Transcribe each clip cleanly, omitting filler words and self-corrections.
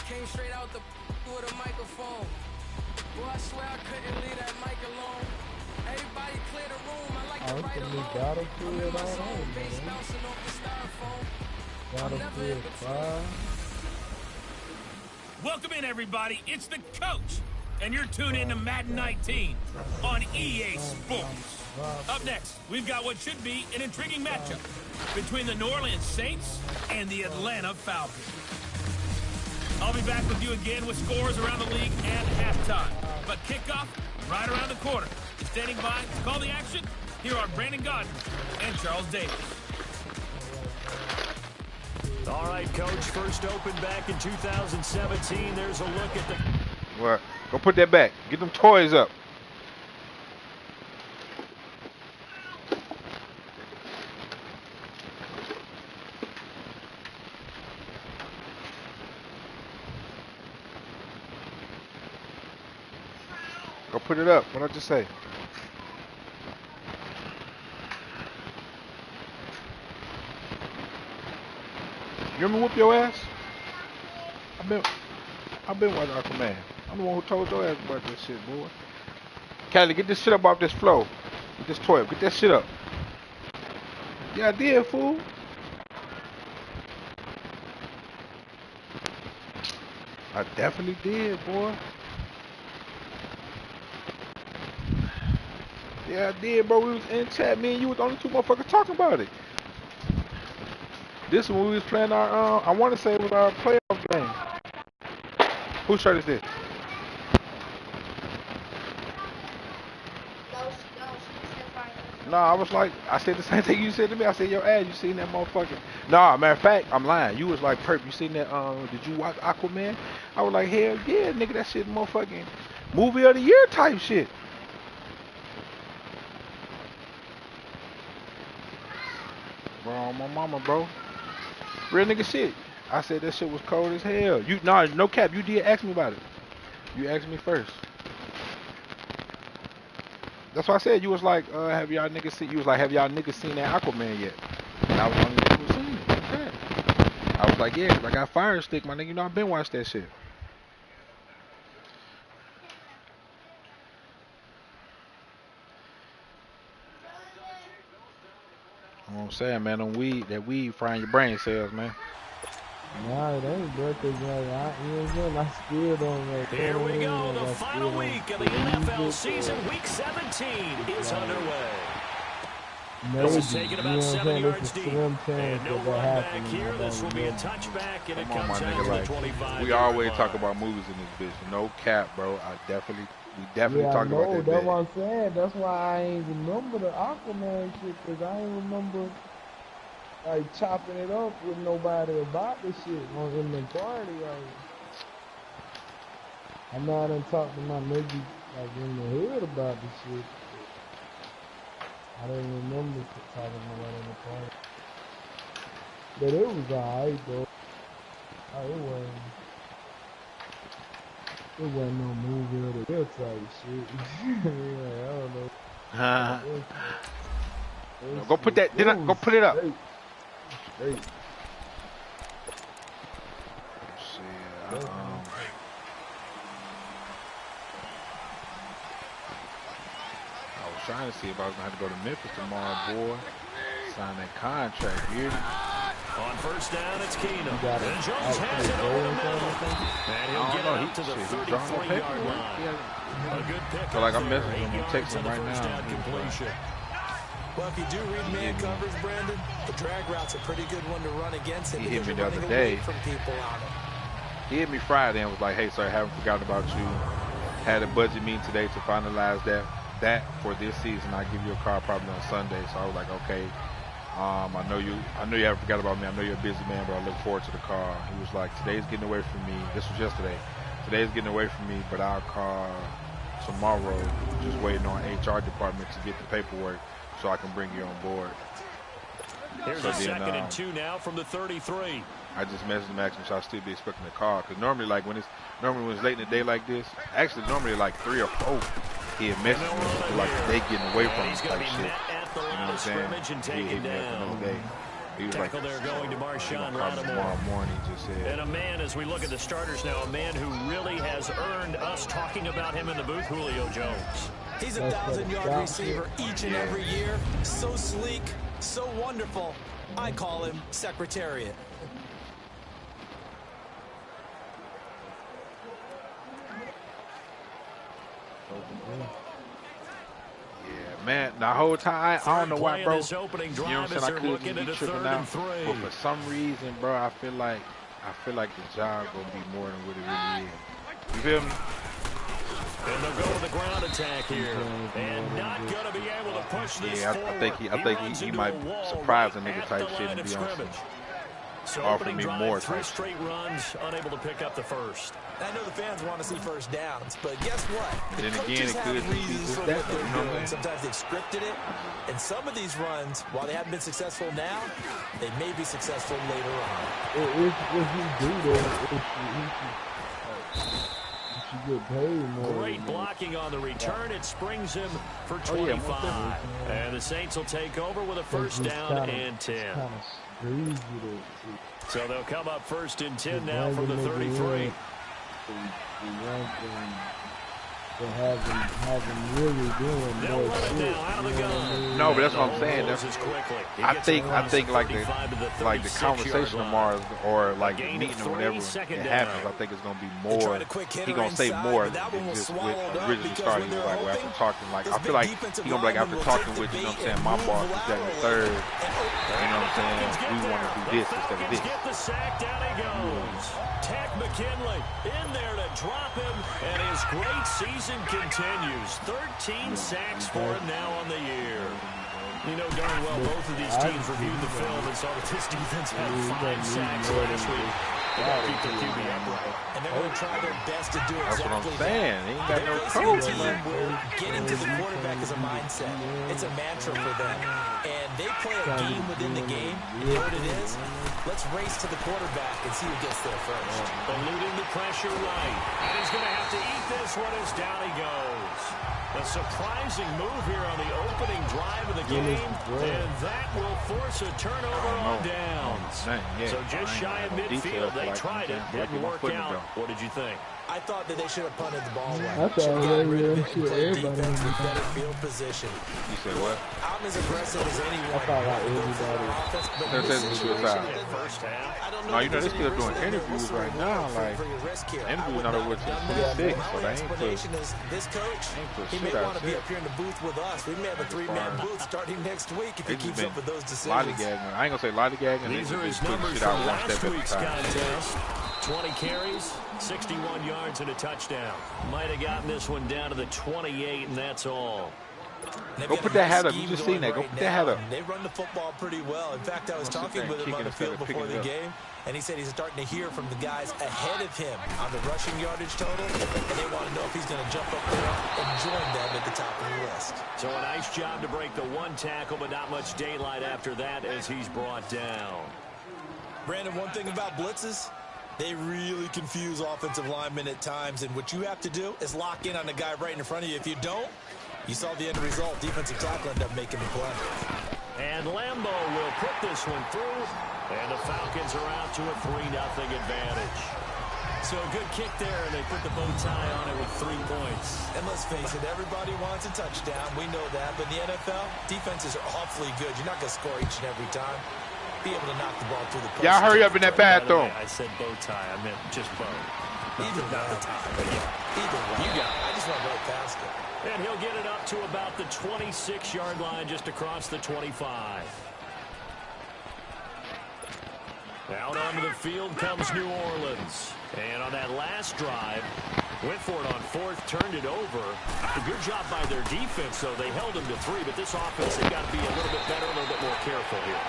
Came straight out the with a microphone. Boy, I swear I couldn't leave that mic alone. Everybody clear the room, I like to write alone. I'm in my zone, bass bouncing off the styrofoam. I'm never in between. Welcome in, everybody. It's the coach, and you're tuned in to Madden 19 on EA Sports. Up next, we've got what should be an intriguing matchup between the New Orleans Saints and the Atlanta Falcons. I'll be back with you again with scores around the league and halftime. But kickoff right around the corner. Standing by to call the action, here are Brandon Godden and Charles Davis. All right, Coach, first opened back in 2017. There's a look at the... What? Go put that back. Get them toys up. Go put it up. What'd I just say? You remember whoop your ass? I've been watching Aquaman. I'm the one who told your ass about this shit, boy. Callie, get this shit up off this floor. Get this toy up. Get that shit up. Yeah, I did, fool. I definitely did, boy. Yeah, I did, bro. We was in chat. Me and you was the only two motherfuckers talking about it. This one we was playing our, I want to say it was our playoff game. Whose shirt is this? Nah, I was like, I said the same thing you said to me. I said, yo, ass, you seen that motherfucker? Nah, matter of fact, I'm lying. You was like, Perp, you seen that, did you watch Aquaman? I was like, hell yeah, nigga, that shit motherfucking movie of the year type shit. Bro, my mama, bro. Real nigga shit. I said that shit was cold as hell. You no cap, you did ask me about it. You asked me first. That's why I said you was like, have y'all niggas seen that Aquaman yet? And I was the only nigga who seen it. Okay. I was like, yeah, 'cause I got Fire Stick, my nigga. You know I've been watching that shit. You know what I'm saying, man? That weed frying your brain cells, man. Nah, they ain't birthday girl. I still don't know. Here we go. The final week of the NFL season, week 17, is underway. This is taking about 7 yards deep. And no run back here. This will be a touchback, and it comes out to the 25. We always talk about movies in this bitch. No cap, bro. We definitely talk about that. That's what I'm saying. That's why I ain't remember the Aquaman shit, because I ain't remember like chopping it up with nobody about this shit in the party. Like, I know I done talked to my niggas like in the hood about this shit. I didn't remember talking about it in the party. But it was alright though. It wasn't no movie of the year type shit. Yeah, I don't know. Go put that. Go put it up. Great. I was trying to see if I was gonna have to go to Memphis tomorrow, boy. Sign that contract, here. On first down, it's Keenum. And Jones has it over the middle. And he'll get it up to the 33-yard line. A good pick. So like I'm messaging him, I'm texting him right now. Completion. Well, if you do read man coverage, Brandon, the drag route's a pretty good one to run against it. He hit me the other day. From people on it. He hit me Friday and was like, hey, sir, I haven't forgotten about you. Had a budget meeting today to finalize that for this season. I'll give you a car probably on Sunday. So I was like, okay. I know you haven't forgot about me. I know you're a busy man, but I look forward to the car. He was like, today's getting away from me. This was yesterday. Today's getting away from me, but I'll call tomorrow. Just waiting on HR department to get the paperwork so I can bring you on board. Here's a 2nd and 2 now from the 33. I just messaged him asking if I'll still be expecting the call. Because normally when it's late in the day like this, actually normally like 3 or 4, he had messaged me like they getting away from him type shit. You know what I'm saying? He hit me up another day. He was Tackle like, there going to Marshawn Lattimore. Tomorrow morning, he just said. And a man, as we look at the starters now, a man who really has earned us talking about him in the booth, Julio Jones. He's a 1,000-yard receiver each and every year. So sleek, so wonderful. I call him Secretariat. Yeah, man. The whole time, I don't know why, bro. You know what I'm saying? I couldn't be tripping out. But for some reason, bro, I feel like the job gonna be more than what it really is. You feel me? And they'll go with the ground attack here. And not going to be able to push this forward. I think he might surprise a nigga type shit and be on so offer me more three straight runs, unable to pick up the first. I know the fans want to see first downs, but guess what? The coaches have reasons for what they're doing. Sometimes they've scripted it, and some of these runs, while they haven't been successful now, they may be successful later on. If he do that, he get paid more. Great blocking on the return. It springs him for 25. And the Saints will take over with a first down and 10. So they'll come up first and 10 now from the 33. Have him really doing more shit. No, but that's what I'm saying. I think like the conversation tomorrow or like the meeting or whatever it happens, I think it's gonna be more. He gonna say more than just with originally starting. Like after talking, like I feel like he gonna be like after talking with you know what I'm saying, my boss is that and the third. You know what I'm saying? We want to do this instead of this. Get the sack, down he goes. Tech McKinley in there to drop him, and his great season continues. 13 sacks for him now on the year. You know darn well both of these teams reviewed the film and saw that this defense had 5 sacks last week. They got to keep their QB upright. And they're going to try their best to do exactly that's what I'm saying. He ain't got no coach, man. Getting to the quarterback is a mindset. It's a mantra for them. And they play a game within the game. You know what it is? Let's race to the quarterback and see who gets there first. Eluding the pressure right. And he's going to have to eat this one as down he goes. A surprising move here on the opening drive of the game, and that will force a turnover on downs. So just shy of midfield, they tried it, didn't work out. What did you think? I thought that they should have punted the ball away. I thought they were play defense with better field position. You said what? I'm as aggressive as anyone. I thought like everybody. No, you know they're still doing interviews right now. Like interviews not over till 26, so they ain't put. This coach, he may want to be up here in the booth with us. We may have a 3-man booth starting next week if he keeps up with those decisions. Lollygagging. I ain't gonna say lollygagging. These are his numbers from last week's contest. 20 carries, 61 yards, and a touchdown. Might have gotten this one down to the 28, and that's all. Go put that hat up. You just seen that. Go put that hat up. They run the football pretty well. In fact, I was talking with him on the field before the game, and he said he's starting to hear from the guys ahead of him on the rushing yardage total, and they want to know if he's going to jump up there and join them at the top of the list. So a nice job to break the one tackle, but not much daylight after that as he's brought down. Brandon, one thing about blitzes, they really confuse offensive linemen at times, and what you have to do is lock in on the guy right in front of you. If you don't, you saw the end result. Defensive tackle ended up making the play. And Lambo will put this one through, and the Falcons are out to a 3-0 advantage. So a good kick there, and they put the bow tie on it with 3 points. And let's face it, everybody wants a touchdown. We know that, but in the NFL, defenses are awfully good. You're not going to score each and every time. Be able to knock the ball through the post. Y'all hurry up in that bathroom. I said bow tie. I meant just bow. Either way. Either way. You got it. I just went right past it. And he'll get it up to about the 26-yard line, just across the 25. Out onto the field comes New Orleans. And on that last drive, went for it on 4th, turned it over. A good job by their defense, though. They held them to 3, but this offense, they've got to be a little bit better, a little bit more careful here.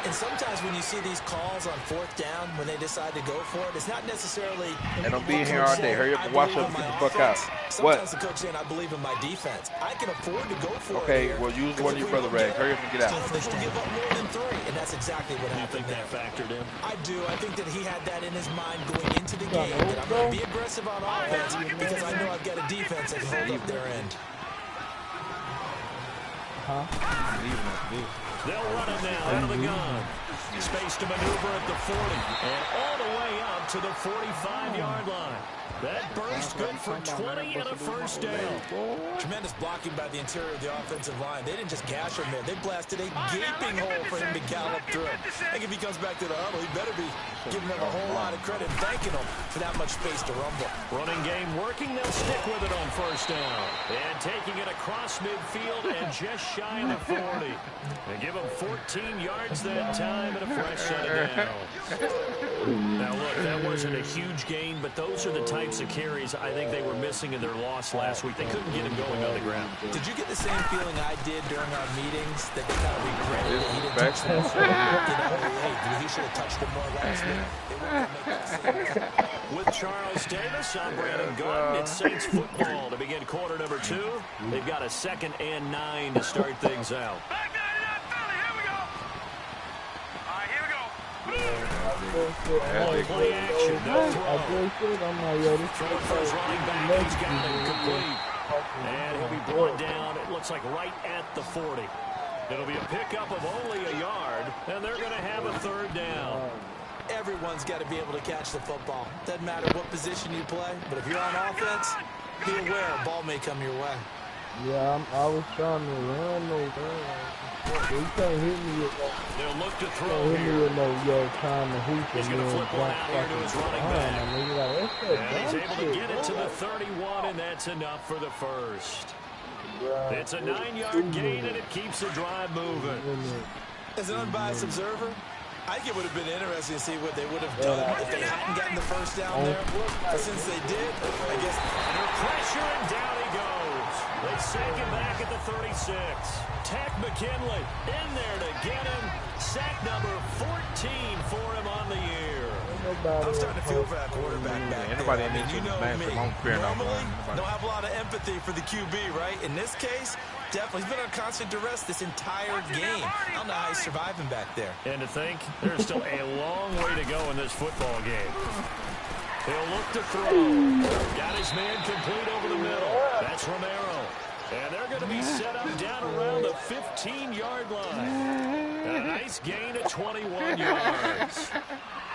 And sometimes when you see these calls on 4th down, when they decide to go for it, it's not necessarily... Hey, don't be in here all day. Hurry up and watch up and get the fuck out. Sometimes the coach saying, I believe in my defense. I can afford to go for it. Okay, well, use one of your brother rags. Hurry up and get out. They will give up more than 3, and that's exactly what happened. You think that factored in? I do. I think that he had that in his mind going into the game, that I'm going to be aggressive on offense because I know I've got a defense that can hold up their end. Huh? They'll run it now out of the gun. Space to maneuver at the 40 and all the way up to the 45-yard line. That burst good for 20 and a first down. Tremendous blocking by the interior of the offensive line. They didn't just gash him there. They blasted a gaping hole for him to gallop through. I think if he comes back to the huddle, he better be giving them a whole lot of credit, thanking them for that much space to rumble. Running game working. They'll stick with it on first down. And taking it across midfield and just shy of the 40. They give him 14 yards that time and a fresh set of downs. Now, look, that wasn't a huge gain, but those are the types of carries I think they were missing in their loss last week. They couldn't get him going on the ground. Did you get the same feeling I did during our meetings that they kind of regretted that he didn't touch them more? Hey, he should have touched them more last week. With Charles Davis, I'm Brandon Garden. It's Saints football to begin quarter number 2. They've got a 2nd and 9 to start things out. Play action, no throw. Throw for his running back, he's got it complete. And he'll be brought down, it looks like right at the 40. It'll be a pickup of only a yard, and they're going to have a 3rd down. Everyone's got to be able to catch the football. Doesn't matter what position you play, but if you're on offense, be aware a ball may come your way. Yeah, I was trying to run those. You can't hit me with no. They'll look to throw hit me here. with no time to hoop. He's going to flip one out here to his running back. And he's able to get it to the 31, and that's enough for the first. It's a 9-yard gain, and it keeps the drive moving. As an unbiased observer, I think it would have been interesting to see what they would have done if they hadn't gotten the first down there. But since they did, I guess under pressure, and down he goes. They sink him back at the 36. Tack McKinley in there to get him. Sack number 14 for him on the year. I'm starting to feel for that quarterback back there. Anybody I mean, you know me. Normally, don't have a lot of empathy for the QB, right? In this case, definitely. He's been on constant duress this entire game. I don't know how he's surviving back there. And to think, there's still a long way to go in this football game. He'll look to throw. Got his man complete over the middle. That's Romero. And they're going to be set up down around the 15-yard line. A nice gain of 21 yards.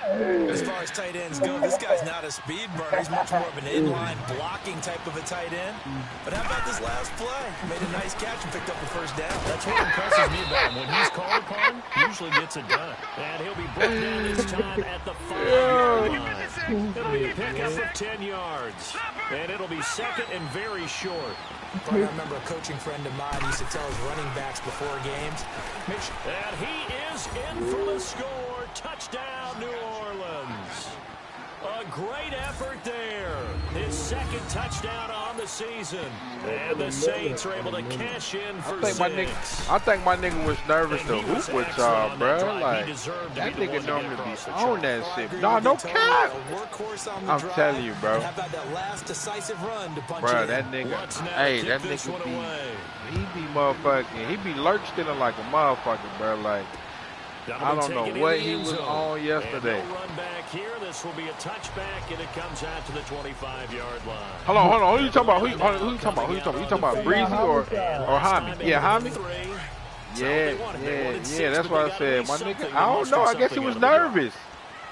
As far as tight ends go, this guy's not a speed burner. He's much more of an inline blocking type of a tight end. But how about this last play? Made a nice catch and picked up the first down. That's what impresses me about him. When he's called upon, he usually gets it done. And he'll be brought down this time at the 5-yard line. It'll be a pickup of 10 yards. And it'll be 2nd and very short. I remember a coaching friend of mine used to tell his running backs before games, and he is in for the score. Touchdown, New Orleans. A great effort there. His 2nd touchdown on the season. And the Saints are able to cash in for 6. I think my nigga was nervous to hoop with y'all, bro. Like, that nigga normally be on that shit. No cap. I'm telling you, bro. How about that last decisive run to punch bro, it that in? nigga, hey, that nigga he be motherfucking, he be lurch stealing like a motherfucker, bro. Like, I don't know what he was on yesterday. And no run back here. This will be a touchback, and it comes out to the 25-yard line. Hold on. Who you talking about? Who you talking about? You talking about Breezy or Hami? Yeah, Hami. Yeah. That's what I said. My nigga, I don't know. I guess he was nervous.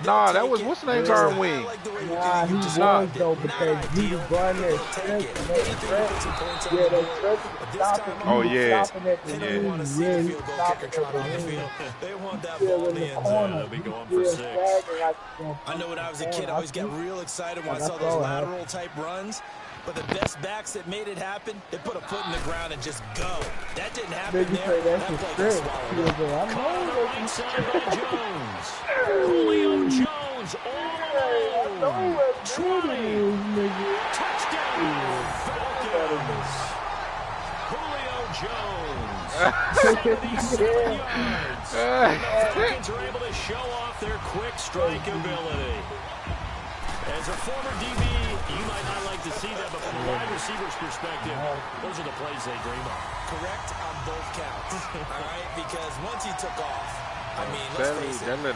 Nah, that was what's the name? Guard wing. Nah, he was though because he was running that stretch. Yeah, that stretch. Oh yeah. They want to see the field goal kicker trot on the field. They want that ball in the end zone. They'll be going for 6. I know when I was a kid, I always got real excited when I saw those lateral type runs. But the best backs that made it happen, they put a foot in the ground and just go. That didn't happen there. That play got swallowed. Caught on the right side by Jones. Julio Jones all alone. 20. Touchdown, Falcons. Julio Jones. 77 yards. And the Falcons are able to show off their quick strike ability. As a former DB, you might not like to see that, but from a wide receiver's perspective, those are the plays they dream of. Correct on both counts, all right? Because once he took off, I mean, let's face it, that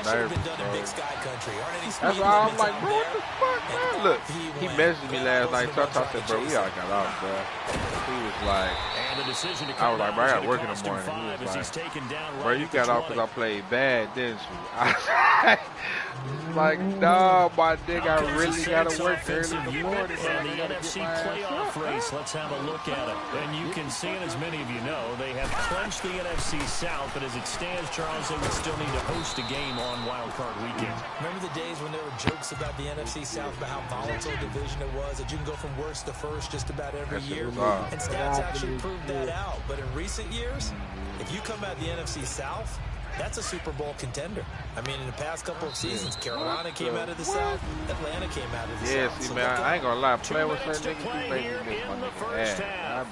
should have been done in Big Sky Country. Aren't any speed That's why I'm limits like, out bro, what the fuck, man? Look, he messaged me last night, so I said, bro, we all got off, bro. He was like, And the decision to I was like, bro, I got work in the cost him morning. 5 as he's taken down right bro, you at the got off 20. because I played bad, didn't you? I was like, no, my nigga, I really got to work early in the morning. And the NFC playoff race, let's have a look at it. And you can see it, as many of you know, they have clinched the NFC South, but as it stands, Charles, they would still need to host a game on Wild Card Weekend. Remember the days when there were jokes about the NFC South, about how volatile a division it was, that you can go from worst to first just about every year? And stats actually proved that out. But in recent years, if you come out of the NFC South, that's a Super Bowl contender. I mean, in the past couple of seasons, Carolina came out of the South, Atlanta came out of the South. Yeah, see, man, I ain't gonna lie. Playing with certain niggas, you make me miss my nigga ass.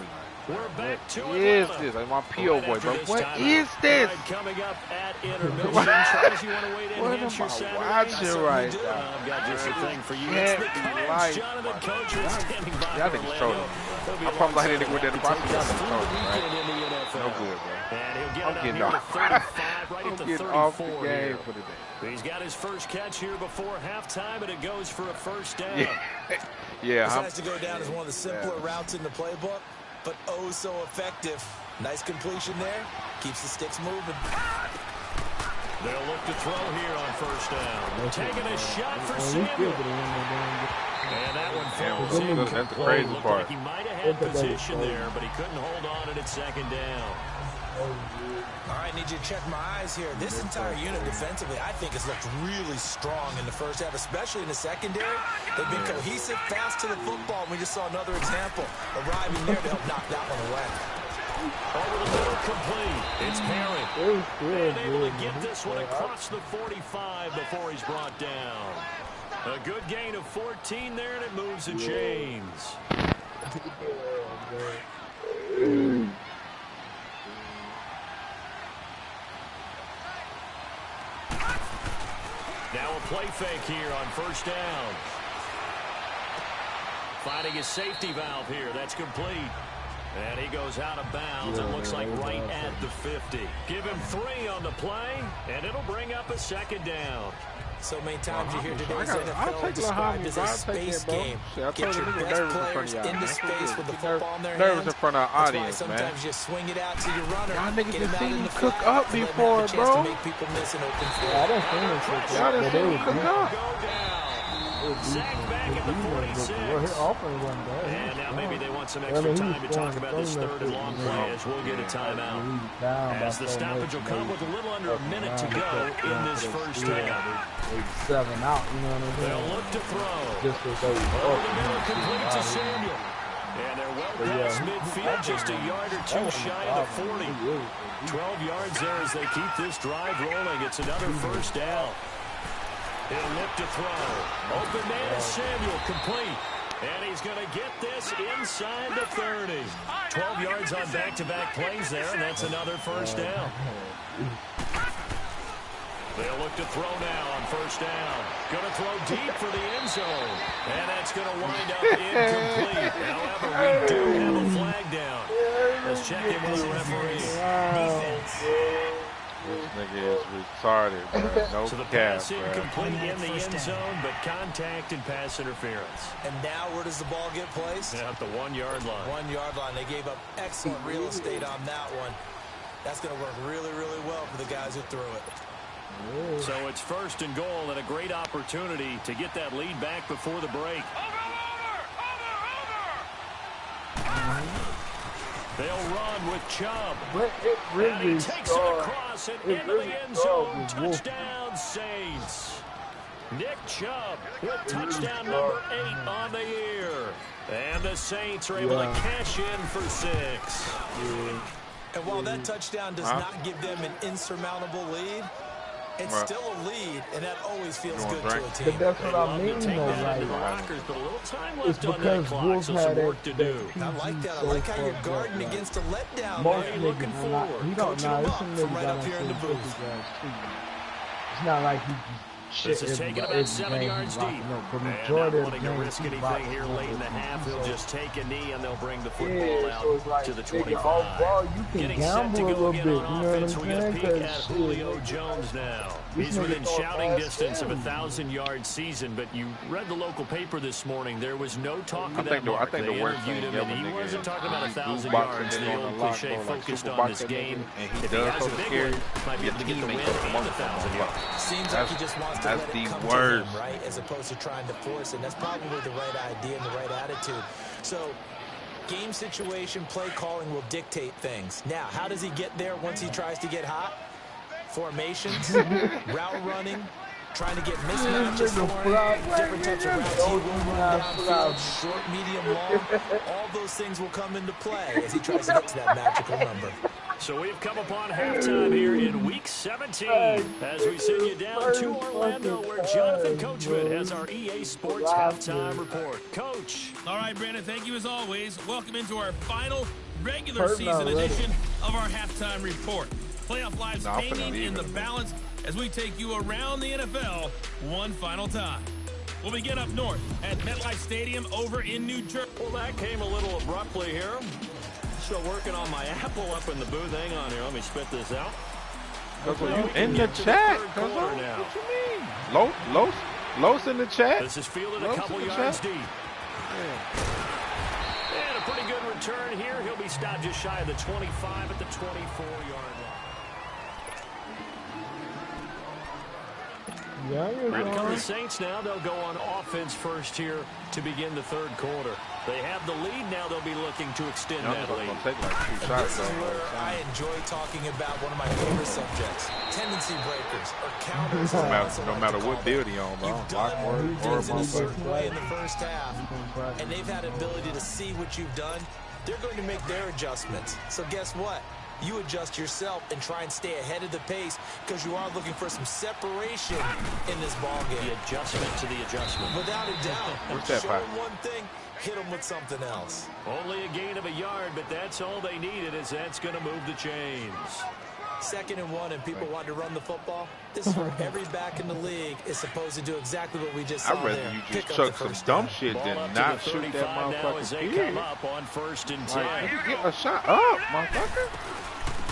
We're back to What is this? Like my P.O. boy, bro. What is this? Coming up at intermission. Charles, you want to wait in What am I watching right now? I've got just a thing for you. Can't It's the be coach, like, Jonathan Coacher, is standing by y'all niggas trolling. I probably like that nigga with that box. Y'all niggas trolling, right? No good, bro. I'm getting off the game for the day. He's got his first catch here before halftime, and it goes for a first down. This has to go down as one of the simpler routes in the playbook, but oh so effective. Nice completion there. Keeps the sticks moving. They'll look to throw here on first down. Taking a shot for Samuel. And that one falls in. That's the crazy part. Like he might have had position there, but he couldn't hold on at second down. All right, need you to check my eyes here. This entire unit defensively, I think, has looked really strong in the first half, especially in the secondary. They've been cohesive, fast to the football. We just saw another example arriving there to help knock that one away. Over the middle, complete. It's Parent. And able to get this one across the 45 before he's brought down. A good gain of 14 there, and it moves the chains. Now a play fake here on first down. Finding his safety valve here. That's complete. And he goes out of bounds. It looks like right at the 50. Give him 3 on the play, and it'll bring up a second down. So many times you hear today's NFL described as a space game. Get your best players into space with the football in their hands. Nervous in front of our audience, man. Sometimes you swing it out to your runner. Y'all niggas just seen me cook up before, bro. Make people miss an open field. I didn't think it. Y'all done seen me cook up. Sacked back at the 46. And now maybe they want some extra time to talk about this third and long play as we'll get a timeout. As the stoppage will come with a little under a minute to go in this first half. 7 out, you know what I'm saying? They'll look to throw. Just to go. Over the middle, complete to Samuel. And they're well past midfield, just a yard or two shy of the 40. 12 yards there as they keep this drive rolling. It's another first down. He'll look to throw. Open man is Samuel, complete. And he's going to get this inside the 30. 12 yards on back-to-back plays there, and that's another first down. They'll look to throw now on first down. Going to throw deep for the end zone. And that's going to wind up incomplete. However, we do have a flag down. Let's check in with the referee. Defense. This nigga is retarded, bro. No So the cap, pass bro. incomplete in the end zone, but contact and pass interference. And now where does the ball get placed? At the 1 yard line. 1 yard line. They gave up excellent real estate on that one. That's going to work really, really well for the guys who threw it. So it's first and goal and a great opportunity to get that lead back before the break. They'll run with Chubb. But it really And he takes it across and into the end zone. Touchdown, Saints. Nick Chubb with touchdown number 8 on the year. And the Saints are able to cash in for 6. And while that touchdown does not give them an insurmountable lead, it's still a lead, and that always feels good to a team. But that's what I mean, though. It's because Wolves had that. I like that. I like how you're guarding against a letdown. Most You're looking niggas forward. not. He don't know. It's some from niggas right that up here in the booth. It's not like he This is taken about 7 yards deep. And not wanting to risk anything here late in the half, he'll just take a knee and they'll bring the football out to the 25. Overall, you can Getting set to gamble a go little again bit. You on know what I'm offense. We get a saying? peek at Julio Jones now. He's within shouting distance of a 1,000-yard season, but you read the local paper this morning. There was no talk of that mark. They interviewed him, and he wasn't talking about 1,000 yards. The old cliche focused on this game. If he has a big one, might be able to get the win and 1,000 yards. Seems like he just wants to let it come to him, right, as opposed to trying to force it. That's probably the right idea and the right attitude. So, game situation, play calling will dictate things. Now, how does he get there once he tries to get hot? Formations, route running, trying to get mismatches for him, different types of routes he will run downfield, short, medium, long. All those things will come into play as he tries to get to that magical number. So we've come upon halftime here in Week 17 as we send you down to Orlando where Jonathan Coachman has our EA Sports Halftime Report. Coach. All right, Brandon, thank you as always. Welcome into our final regular season edition of our Halftime Report. Playoff lives hanging in the balance as we take you around the NFL one final time. We'll begin up north at MetLife Stadium over in New Jersey. Well, that came a little abruptly here. Still working on my Apple up in the booth. Hang on here. Let me spit this out. In the chat. What you mean? Los in the chat. This is fielded a couple yards deep. And a pretty good return here. He'll be stopped just shy of the 25 at the 24-yard line. Yeah, Here come the Saints now. They'll go on offense first here to begin the third quarter. They have the lead now. They'll be looking to extend that lead. This is where I enjoy talking about one of my favorite subjects, tendency breakers or counters. No matter what build he on, bro. You've done things in a certain way in the first half, and they've had ability to see what you've done. They're going to make their adjustments. So guess what? You adjust yourself and try and stay ahead of the pace because you are looking for some separation in this ball game. The adjustment to the adjustment. Without a doubt. Show them one thing, hit them with something else. Only a gain of a yard, but that's all they needed as that's going to move the chains. 2nd and 1 and people want to run the football. This is where every back in the league is supposed to do exactly what we just saw there. I'd rather you just chuck some dumb shit than not shoot that motherfucker. Come up on 1st and 10. Get a shot up, motherfucker.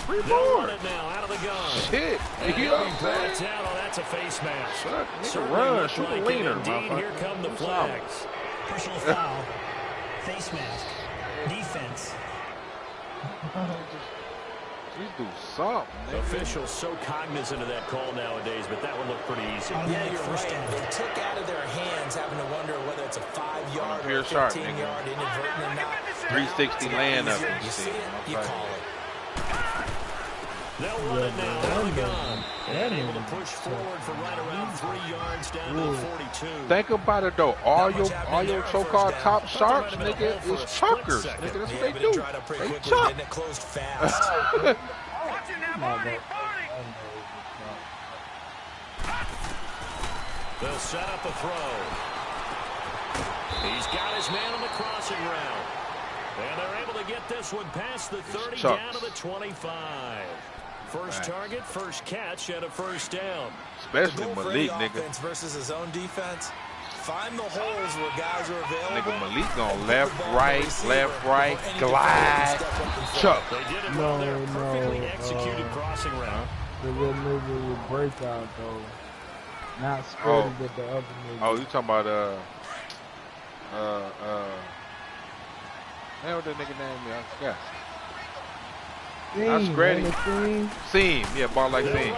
Free board. Now out of the gun. Shit. You know what I'm saying? That's a face mask. Run. Shoot a leaner, motherfucker. Here come the flags. Personal foul. Face mask. Defense. Just do something. Officials so cognizant of that call nowadays, but that one looked pretty easy. Yeah, you're right. They took out of their hands having to wonder whether it's a 5-yard or a 15-yard inadvertent or not. 360 land up. You see it, you call it. They'll run it now out of the gun. And able to push forward for right around 3 yards down to the 42. Think about it though. All your so-called top sharks, nigga, is chuckers. Nigga, that's what they do. They chuck. And it closed fast. They'll set up a throw. He's got his man on the crossing route. And they're able to get this one past the 30 down to the 25. First target, first catch, and a first down. Especially Malik, nigga. Versus his own defense. Find the holes where guys are available. Nigga, Malik going left, right, glide, chuck. They did it well there. Perfectly executed crossing route. The little nigga with breakout, though. Not spreading with the other nigga. Oh, you talking about, man, what that nigga name is? I forgot. Not Screddy. Seam. Yeah, ball like Seam.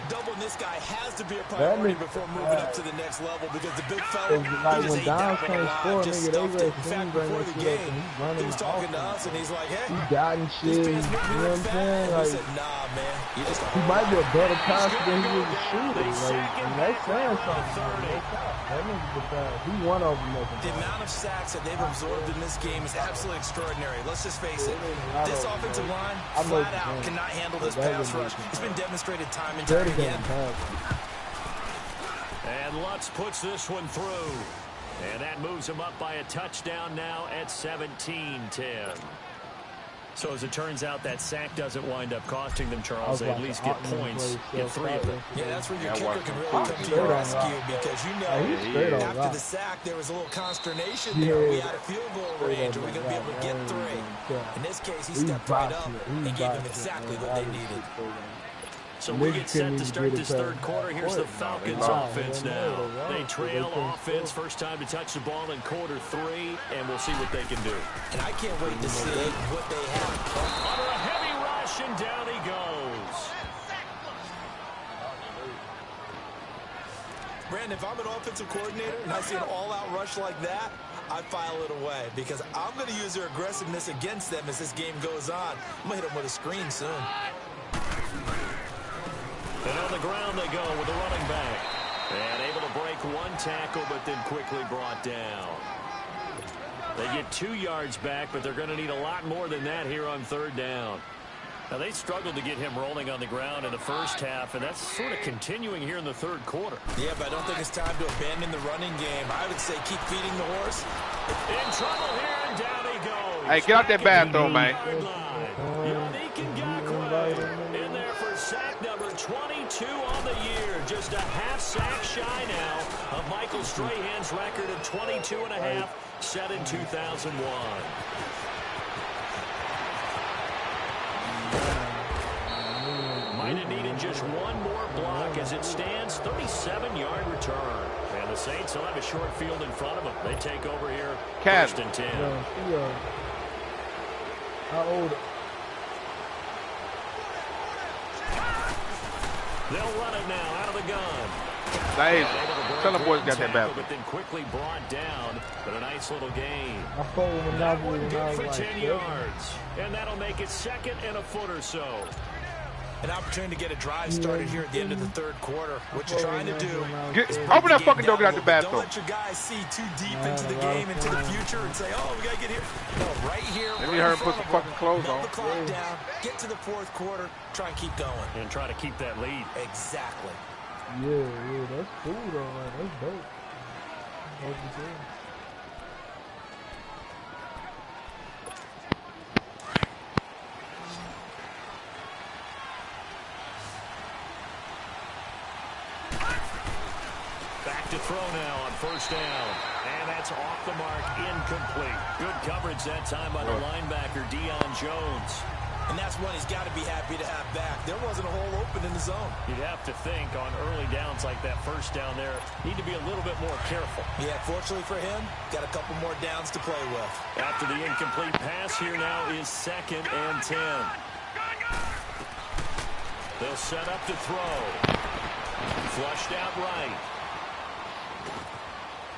Doubling this guy has to be a priority before moving up to the next level because the big fella, he just ate that one alive, just stuffed it. In fact, before the game, he was talking to us and he's like, hey, he got and shit, you know what I'm saying? Like, he said, nah, man. He might be a better passer than he is a shooter. Like, that's saying something. That nigga's the best. He one of them. The amount of sacks that they've absorbed in this game is absolutely extraordinary. Let's just face it. This offensive line, flat out, cannot handle this pass rush. It's been demonstrated time and time again. And Lutz puts this one through. And that moves him up by a touchdown now at 17-10. So as it turns out, that sack doesn't wind up costing them, Charles. They at least get points in 3 of them. Yeah, that's where your kicker can really come to your rescue because you know after the sack there was a little consternation there. We had a field goal range. Are we going to be able to get 3? In this case, he stepped right up and gave them exactly what they needed. So we get set to start this third quarter. Here's the Falcons offense now. They trail offense, first time to touch the ball in quarter 3, and we'll see what they can do. And I can't wait to see what they have. Under a heavy rush, and down he goes. Brandon, if I'm an offensive coordinator and I see an all-out rush like that, I file it away because I'm going to use their aggressiveness against them as this game goes on. I'm going to hit them with a screen soon. And on the ground they go with the running back. And able to break 1 tackle, but then quickly brought down. They get 2 yards back, but they're going to need a lot more than that here on 3rd down. Now, they struggled to get him rolling on the ground in the first half, and that's sort of continuing here in the 3rd quarter. Yeah, but I don't think it's time to abandon the running game. I would say keep feeding the horse. In trouble here, and down he goes. Hey, get out that bathroom, man. In there for sack number 22 on the year. Just a half sack shy now of Michael Strahan's record of 22.5 set in 2001. Might have needed just 1 more block as it stands. 37-yard return. And the Saints will have a short field in front of them. They take over here. First and 10. How old? They'll run it now out of the gun. Nice. Tell the boys got that back. But then quickly brought down. But a nice little gain. Good for 10 yards. And that'll make it 2nd and a foot or so. An opportunity to get a drive started here at the end of the 3rd quarter. What you're trying to do is open that fucking door, get out the bathroom. Don't let your guys see too deep into the game, into the future, and say, oh, we got to get here. No, right here. Let me hurt him put some fucking clothes on. Melt the clock down, get to the 4th quarter, try and keep going. And try to keep that lead. Exactly. Yeah, that's cool, though, man. That's dope. Back to throw now on 1st down. And that's off the mark, incomplete. Good coverage that time by the linebacker, Deion Jones. And that's one he's got to be happy to have back. There wasn't a hole open in the zone. You'd have to think on early downs like that 1st down there, need to be a little bit more careful. Yeah, fortunately for him, got a couple more downs to play with. After the incomplete pass, here now is 2nd and 10. They'll set up to throw. Flushed out right.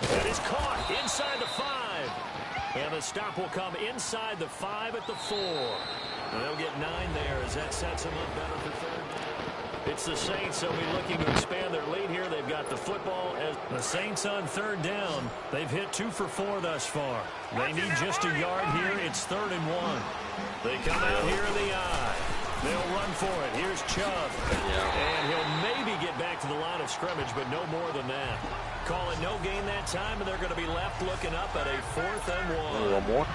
That is caught inside the 5. And the stop will come inside the 5 at the 4. And they'll get 9 there as that sets them up better for 3rd down. It's the Saints, they'll be looking to expand their lead here. They've got the football as the Saints on 3rd down. They've hit 2 for 4 thus far. They need just a yard here. It's 3rd and 1. They come out here in the eye. They'll run for it. Here's Chubb. And he'll maybe get back to the line of scrimmage, but no more than that. Call it no gain that time, and they're going to be left looking up at a 4th and 1. One more.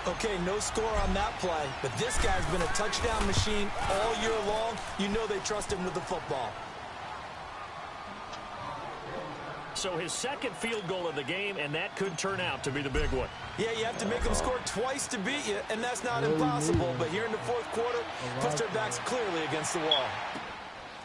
Okay, no score on that play, but this guy's been a touchdown machine all year long. You know they trust him with the football. So his 2nd field goal of the game, and that could turn out to be the big one. Yeah, you have to make them score twice to beat you, and that's not impossible. But here in the 4th quarter, puts their backs clearly against the wall.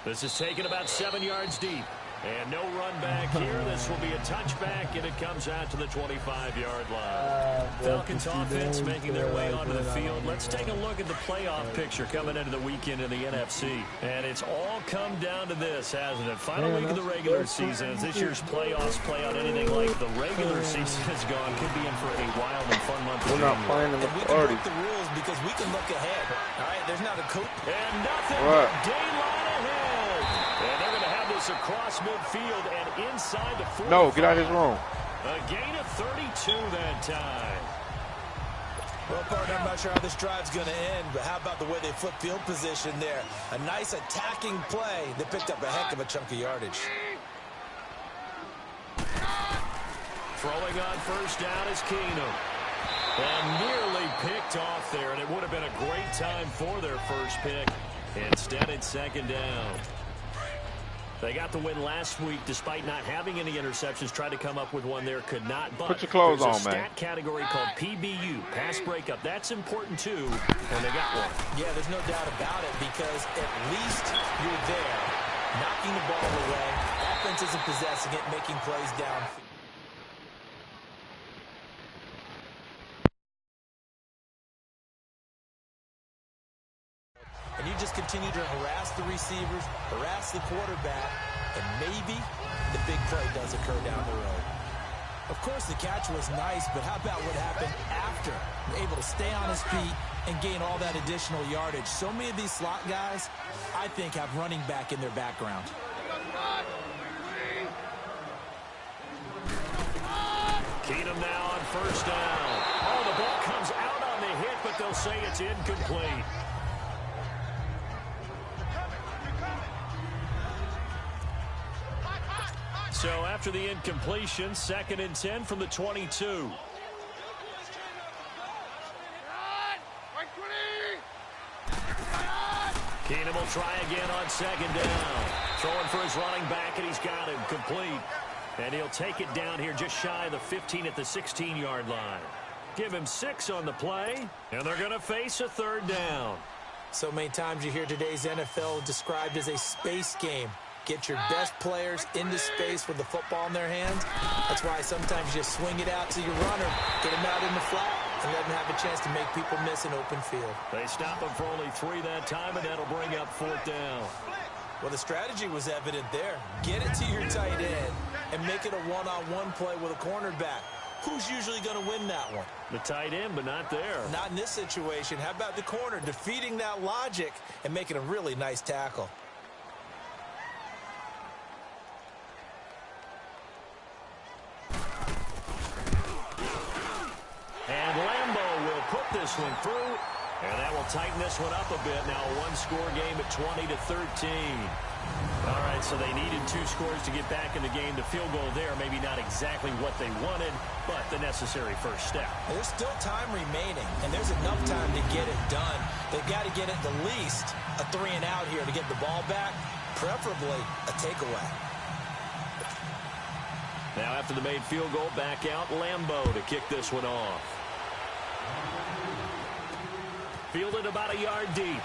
This is taken about 7 yards deep. And no run back here. This will be a touchback, and it comes out to the 25-yard line. Falcons offense making their way onto the field. Let's take a look at the playoff picture coming into the weekend in the NFC. And it's all come down to this, hasn't it? Final week of the regular season. As this year's playoffs play out anything like the regular season has gone, could be in for a wild and fun month. We're not playing in the party. We can break the rules because we can look ahead. All right, there's not a coach. And nothing but daylight ahead. And they're going to have this across midfield and inside the 45. No, get out of his room. A gain of 32 that time. Well, partner, I'm not sure how this drive's going to end, but how about the way they flip field position there? A nice attacking play that picked up a heck of a chunk of yardage. Throwing on 1st down is Keenum. And nearly picked off there, and it would have been a great time for their first pick. Instead, it's second down. They got the win last week despite not having any interceptions. Tried to come up with one there, could not. But put your clothes there's on, a man. stat category called PBU, pass breakup. That's important too, and they got one. Yeah, there's no doubt about it because at least you're there, knocking the ball away. Offense isn't possessing it, making plays downfield. And you just continue to harass the receivers, harass the quarterback, and maybe the big play does occur down the road. Of course, the catch was nice, but how about what happened after? Able to stay on his feet and gain all that additional yardage. So many of these slot guys, I think, have running back in their background. Keenum now on first down. Oh, the ball comes out on the hit, but they'll say it's incomplete. So after the incompletion, 2nd and 10 from the 22. Keenum will try again on 2nd down. Throwing for his running back, and he's got him complete. And he'll take it down here just shy of the 15 at the 16-yard line. Give him 6 on the play, and they're going to face a 3rd down. So many times you hear today's NFL described as a space game. Get your best players into space with the football in their hands. That's why sometimes you just swing it out to your runner, get him out in the flat, and let him have a chance to make people miss an open field. They stop him for only 3 that time, and that'll bring up 4th down. Well, the strategy was evident there. Get it to your tight end and make it a one-on-one play with a cornerback. Who's usually going to win that one? The tight end, but not there. Not in this situation. How about the corner defeating that logic and making a really nice tackle? And Lambo will put this one through, and that will tighten this one up a bit. Now a one-score game at 20-13. All right, so they needed 2 scores to get back in the game. The field goal there, maybe not exactly what they wanted, but the necessary first step. There's still time remaining, and there's enough time to get it done. They've got to get at the least a 3-and-out here to get the ball back, preferably a takeaway. Now after the made field goal, back out Lambo to kick this one off. Fielded about a yard deep.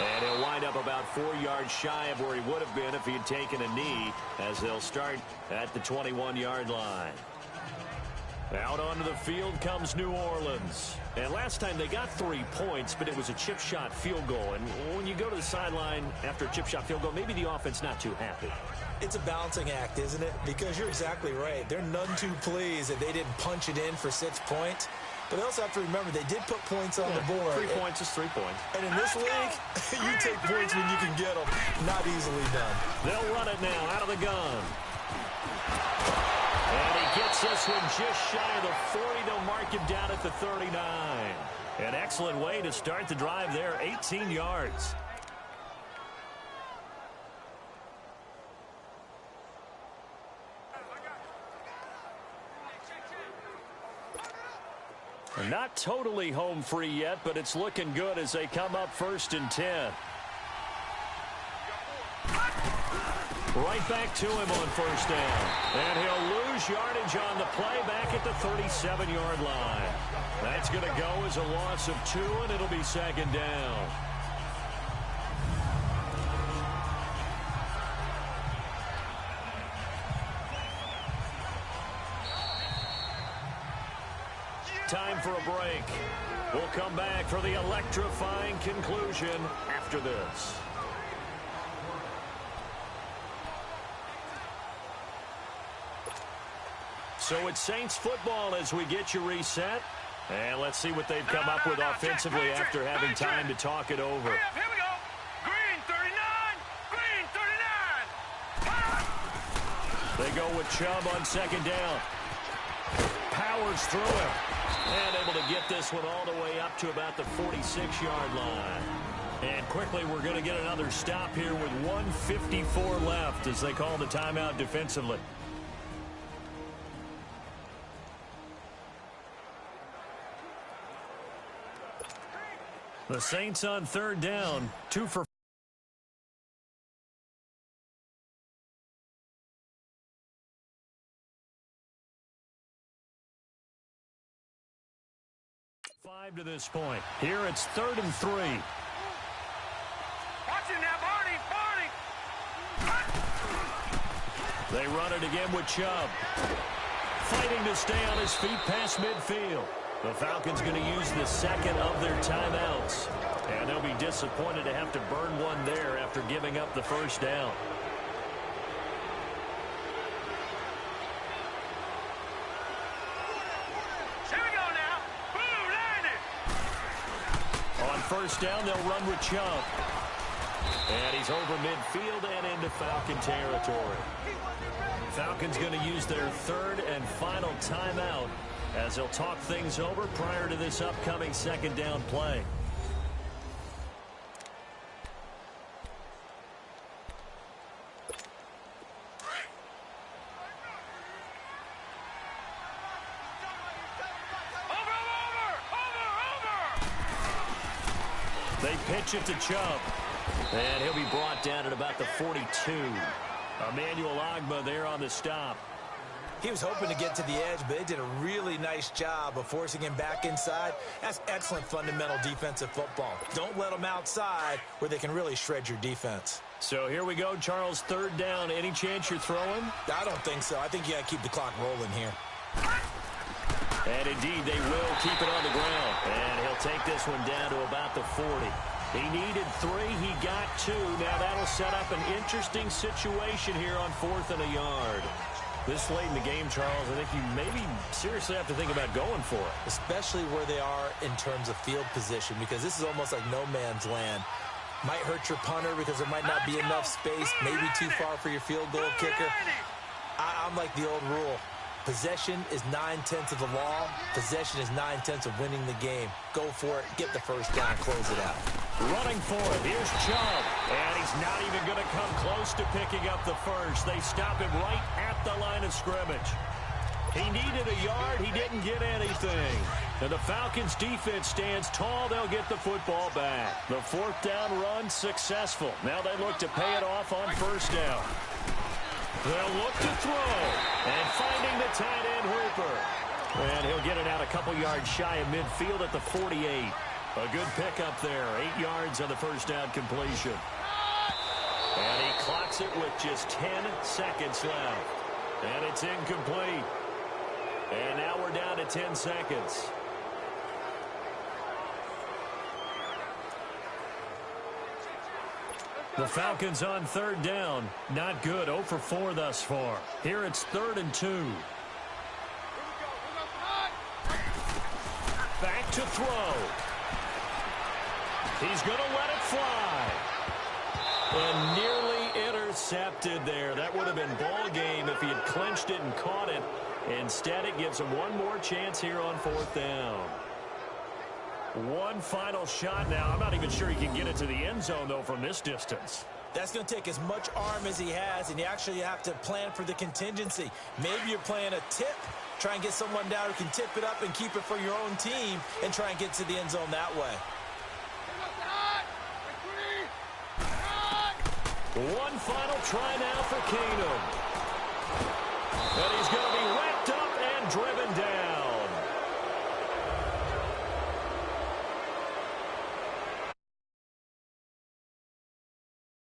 And he'll wind up about 4 yards shy of where he would have been if he had taken a knee, as they'll start at the 21-yard line. Out onto the field comes New Orleans. And last time they got 3 points, but it was a chip shot field goal. And when you go to the sideline after a chip shot field goal, maybe the offense not too happy. It's a balancing act, isn't it? Because you're exactly right. They're none too pleased that they didn't punch it in for 6 points. But they also have to remember they did put points on the board. 3 points is 3 points. And in this league, you take points when you can get them. Not easily done. They'll run it now out of the gun. And he gets this one just shy of the 40. They'll mark him down at the 39. An excellent way to start the drive there, 18 yards. Not totally home free yet, but it's looking good as they come up 1st and 10. Right back to him on 1st down. And he'll lose yardage on the play back at the 37-yard line. That's going to go as a loss of 2, and it'll be 2nd down. Time for a break. We'll come back for the electrifying conclusion after this. So it's Saints football as we get you reset. And let's see what they've come up with offensively after having time to talk it over. Here we go. Green 39. Green 39. They go with Chubb on 2nd down. Powers through him. And able to get this one all the way up to about the 46-yard line. And quickly we're going to get another stop here with 1:54 left as they call the timeout defensively. The Saints on third down, 2 for 5 to this point. Here it's 3rd and 3. Watch it now, Barney! They run it again with Chubb. Fighting to stay on his feet past midfield. The Falcons going to use the second of their timeouts. And they'll be disappointed to have to burn one there after giving up the first down. Here we go now. Boom, landed. On first down, they'll run with Chubb. And he's over midfield and into Falcon territory. Falcons going to use their third and final timeout as they'll talk things over prior to this upcoming second down play. They pitch it to Chubb. And he'll be brought down at about the 42. Emmanuel Ogbah there on the stop. He was hoping to get to the edge, but they did a really nice job of forcing him back inside. That's excellent fundamental defensive football. Don't let them outside where they can really shred your defense. So here we go, Charles, third down. Any chance you're throwing? I don't think so. I think you got to keep the clock rolling here. And indeed, they will keep it on the ground. And he'll take this one down to about the 40. He needed 3. He got 2. Now that'll set up an interesting situation here on 4th and a yard. This late in the game, Charles, I think you maybe seriously have to think about going for it. Especially where they are in terms of field position, because this is almost like no man's land. Might hurt your punter because there might not be enough space, maybe too far for your field goal kicker. I'm like the old rule. Possession is 9/10 of the law. Possession is 9/10 of winning the game. Go for it. Get the first down. Close it out. Running for it. Here's Chubb. And he's not even going to come close to picking up the first. They stop him right at the line of scrimmage. He needed a yard. He didn't get anything. And the Falcons defense stands tall. They'll get the football back. The 4th down run successful. Now they look to pay it off on first down. They'll look to throw. And finding the tight end Hooper. And he'll get it out a couple yards shy of midfield at the 48. A good pickup there. 8 yards on the first down completion. And he clocks it with just 10 seconds left. And it's incomplete. And now we're down to 10 seconds. The Falcons on third down. Not good. 0 for 4 thus far. Here it's 3rd and 2. Back to throw. He's going to let it fly. And nearly intercepted there. That would have been ball game if he had clinched it and caught it. Instead, it gives him one more chance here on 4th down. One final shot now. I'm not even sure he can get it to the end zone, though, from this distance. That's going to take as much arm as he has, and you actually have to plan for the contingency. Maybe you're playing a tip. Try and get someone down who can tip it up and keep it for your own team and try and get to the end zone that way. One final try now for Keenum. And he's going to be wrapped up and driven down.